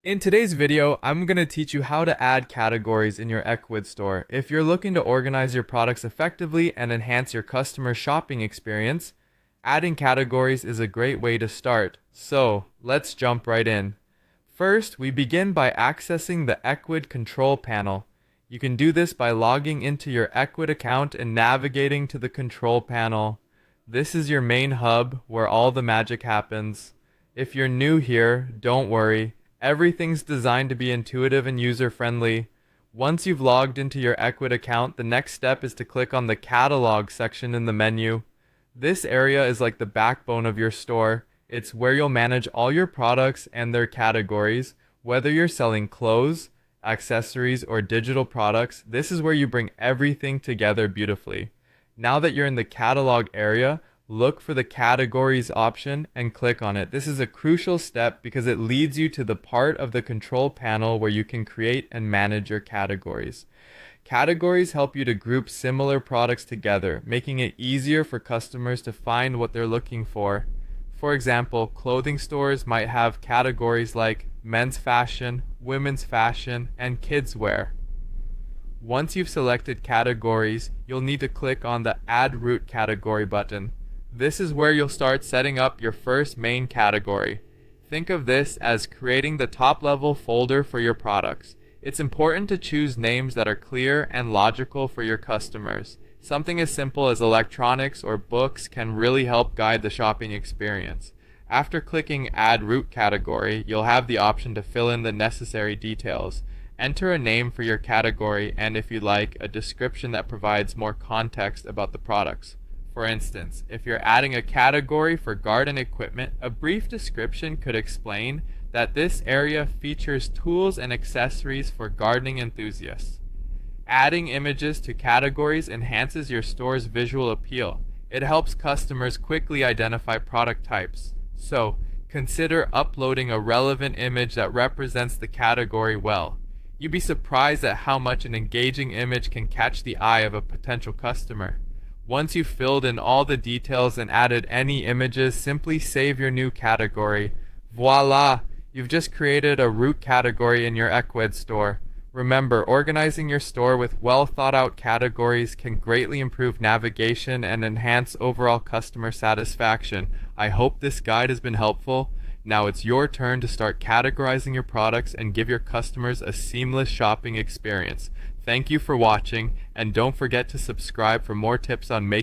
In today's video, I'm going to teach you how to add categories in your Ecwid store. If you're looking to organize your products effectively and enhance your customer shopping experience, adding categories is a great way to start. So, let's jump right in. First, we begin by accessing the Ecwid control panel. You can do this by logging into your Ecwid account and navigating to the control panel. This is your main hub where all the magic happens. If you're new here, don't worry. Everything's designed to be intuitive and user-friendly. Once you've logged into your Ecwid account, the next step is to click on the Catalog section in the menu. This area is like the backbone of your store. It's where you'll manage all your products and their categories. Whether you're selling clothes, accessories, or digital products, this is where you bring everything together beautifully. Now that you're in the Catalog area, look for the Categories option and click on it. This is a crucial step because it leads you to the part of the control panel where you can create and manage your categories. Categories help you to group similar products together, making it easier for customers to find what they're looking for. For example, clothing stores might have categories like men's fashion, women's fashion, and kids wear. Once you've selected categories, you'll need to click on the Add Root Category button. This is where you'll start setting up your first main category. Think of this as creating the top-level folder for your products. It's important to choose names that are clear and logical for your customers. Something as simple as electronics or books can really help guide the shopping experience. After clicking Add Root Category, you'll have the option to fill in the necessary details. Enter a name for your category and, if you like, a description that provides more context about the products. For instance, if you're adding a category for garden equipment, a brief description could explain that this area features tools and accessories for gardening enthusiasts. Adding images to categories enhances your store's visual appeal. It helps customers quickly identify product types. So, consider uploading a relevant image that represents the category well. You'd be surprised at how much an engaging image can catch the eye of a potential customer. Once you've filled in all the details and added any images, simply save your new category. Voila! You've just created a root category in your Ecwid store. Remember, organizing your store with well-thought-out categories can greatly improve navigation and enhance overall customer satisfaction. I hope this guide has been helpful. Now it's your turn to start categorizing your products and give your customers a seamless shopping experience. Thank you for watching, and don't forget to subscribe for more tips on making